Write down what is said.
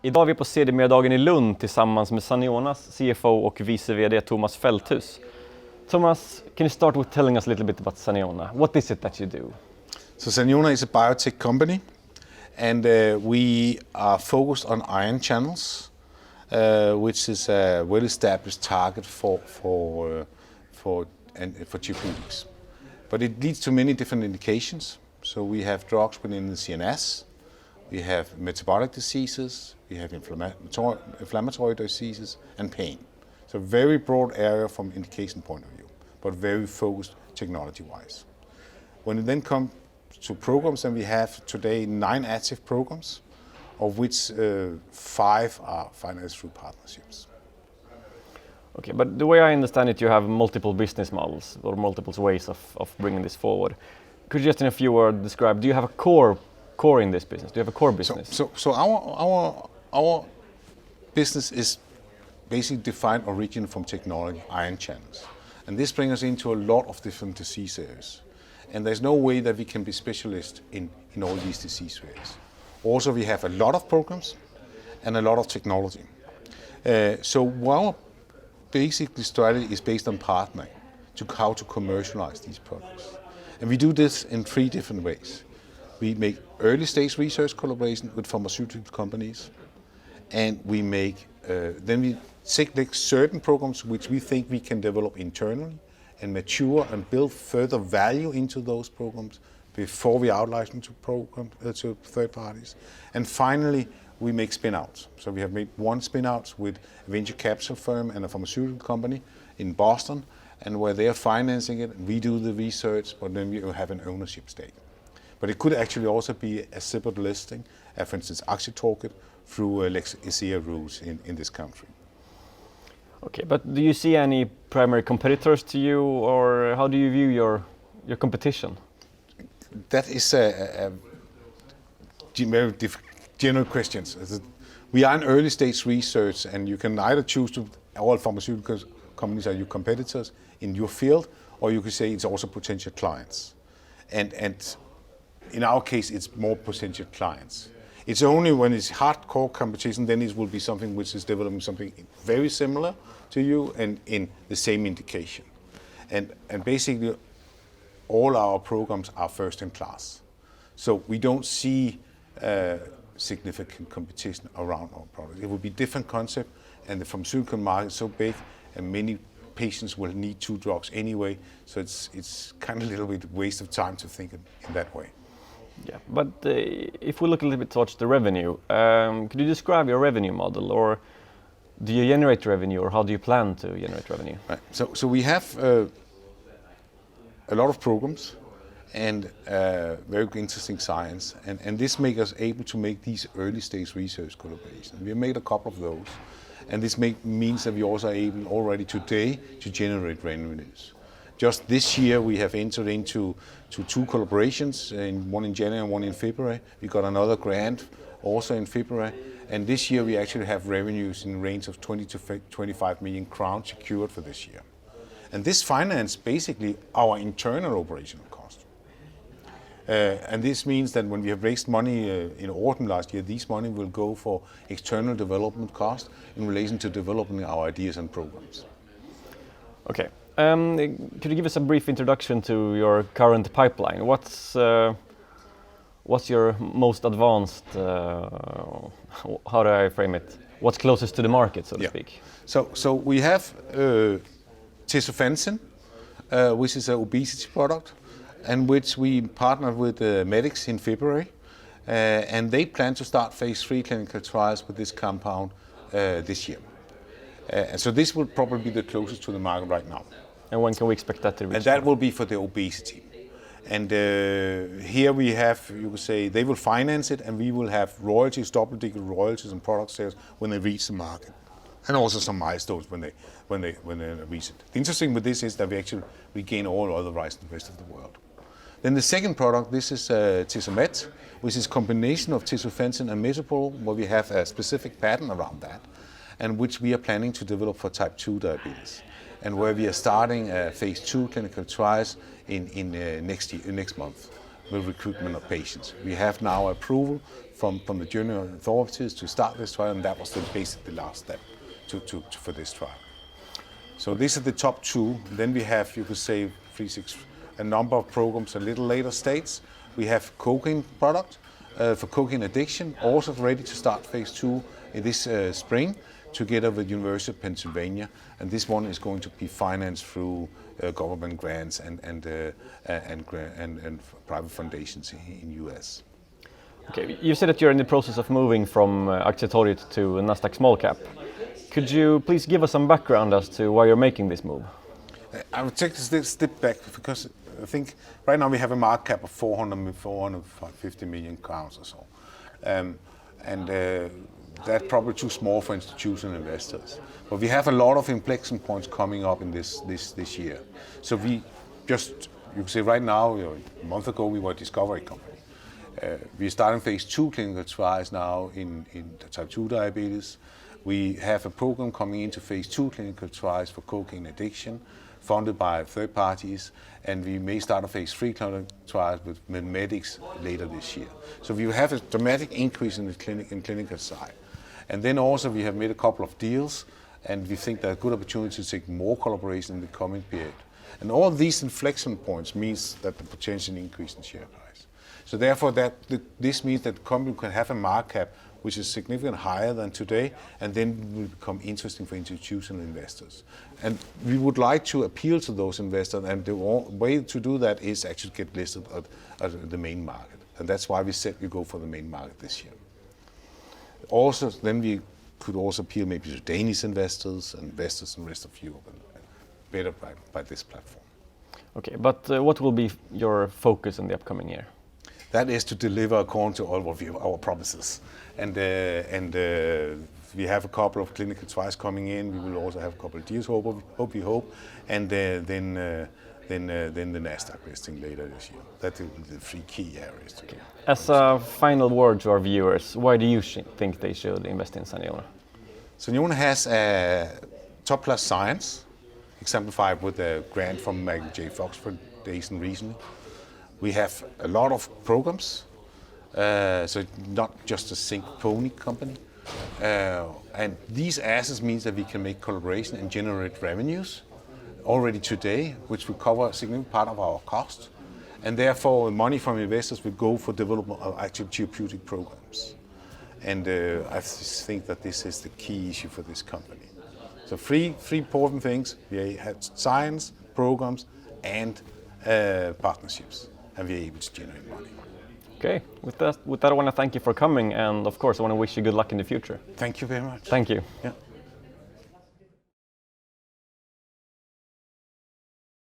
Idag är vi på CD-dagen i Lund tillsammans med Sanionas CFO och vice VD Thomas Fälthus. Thomas, can you start with telling us a little bit about Saniona? What is it that you do? So Saniona is a biotech company, and we are focused on ion channels, which is a well-established target for therapeutics. But it leads to many different indications. So we have drugs within the CNS, we have metabolic diseases, we have inflammatory diseases and pain. So a very broad area from indication point of view, but very focused technology-wise. When it then comes to programs, then we have today 9 active programs, of which 5 are financed through partnerships. Okay, but the way I understand it, you have multiple business models or multiple ways of bringing this forward. Could you just in a few words describe, do you have a core in this business? Do you have a core business? So our business is basically defined origin from technology, ion channels. And this brings us into a lot of different disease areas. And there's no way that we can be specialists in all these disease areas. Also, we have a lot of programs and a lot of technology. So our basically strategy is based on partnering to how to commercialize these products. And we do this in 3 different ways. We make early stage research collaboration with pharmaceutical companies, and we make then we select certain programs which we think we can develop internally and mature and build further value into those programs before we out-license to third parties. And finally, we make spin-outs. So we have made 1 spin-out with a venture capital firm and a pharmaceutical company in Boston, and where they are financing it, we do the research, but then we have an ownership stake. But it could actually also be a separate listing, for instance, Aktietorget through Lex ISEA rules in this country. Okay, but do you see any primary competitors to you, or how do you view your competition? That is a very general question. We are in early stage research, and you can either choose to all pharmaceutical companies are your competitors in your field, or you could say it's also potential clients. And in our case, it's more potential clients. It's only when it's hardcore competition, then it will be something which is developing something very similar to you and in the same indication. And basically, all our programs are first in class. So we don't see significant competition around our products. It will be different concept, and the pharmaceutical market is so big, and many patients will need 2 drugs anyway. So it's kind of a little bit waste of time to think in that way. Yeah, but if we look a little bit towards the revenue, could you describe your revenue model, or do you generate revenue, or how do you plan to generate revenue? Right. So we have a lot of programs and very interesting science, and this makes us able to make these early stage research collaborations. We have made a couple of those, and this means that we also are able already today to generate revenues. Just this year we have entered into 2 collaborations, one in January and one in February. We got another grant also in February, and this year we actually have revenues in the range of 20 to 25 million crowns secured for this year. And this finance basically our internal operational cost. And this means that when we have raised money in autumn last year, this money will go for external development cost in relation to developing our ideas and programs. Okay. Could you give us a brief introduction to your current pipeline? What's your most advanced, how do I frame it? What's closest to the market, so to speak? So we have tesofensine, which is an obesity product, and which we partnered with Medics in February, and they plan to start phase 3 clinical trials with this compound this year. And so this will probably be the closest to the market right now. And when can we expect that to reach? And that will be for the obesity. And here we have, you could say, they will finance it, and we will have royalties, double-digit royalties and product sales when they reach the market, and also some milestones when they reach it. The interesting with this is that we actually regain all other rights in the rest of the world. Then the second product, this is Tesomet, which is a combination of tesofensine and metopol, where we have a specific patent around that, and which we are planning to develop for type 2 diabetes, and where we are starting phase 2 clinical trials in next month. the recruitment of patients. We have now approval from the German authorities to start this trial, and that was basically the last step for this trial. So these are the top two. Then we have, you could say, a number of programs a little later stage. We have cocaine product for cocaine addiction, also ready to start phase 2 in this spring, together with University of Pennsylvania, and this one is going to be financed through government grants and private foundations in US. Okay, you said that you're in the process of moving from Aktietorget to Nasdaq small cap. Could you please give us some background as to why you're making this move? I would take a step back because I think right now we have a market cap of 450 million crowns or so, and that's probably too small for institutional investors. But we have a lot of inflection points coming up in this year. So we just, you can say right now, a month ago we were a discovery company. We're starting phase 2 clinical trials now in type 2 diabetes. We have a program coming into phase 2 clinical trials for cocaine addiction, funded by third parties, and we may start a phase 3 clinical trials with medics later this year. So we have a dramatic increase in the clinical side. And then also we have made a couple of deals, and we think there are good opportunities to take more collaboration in the coming period. And all these inflection points means that the potential increase in share price. So therefore this means that the company can have a market cap which is significantly higher than today, and then will become interesting for institutional investors. And we would like to appeal to those investors, and the way to do that is actually get listed at the main market. And that's why we said we go for the main market this year. Also, then we could also appeal maybe to Danish investors and investors in the rest of Europe, and better by this platform. Okay, but what will be your focus in the upcoming year? That is to deliver according to all of our promises. And we have a couple of clinical trials coming in. We will also have a couple of deals, hope, and then the Nasdaq listing later this year. That are the 3 key areas. Okay. As a final word to our viewers, why do you think they should invest in Saniona? Saniona has a top-class science, exemplified with a grant from Michael J. Fox Foundation recently. We have a lot of programs, so not just a single pony company. And these assets means that we can make collaboration and generate revenues already today, which will cover a significant part of our cost. And therefore, money from investors will go for development of actual therapeutic programs. And I think that this is the key issue for this company. So 3 important things: we have science, programs, and partnerships, and we're able to generate money. Okay, with that I want to thank you for coming, and of course I want to wish you good luck in the future. Thank you very much. Thank you. Yeah.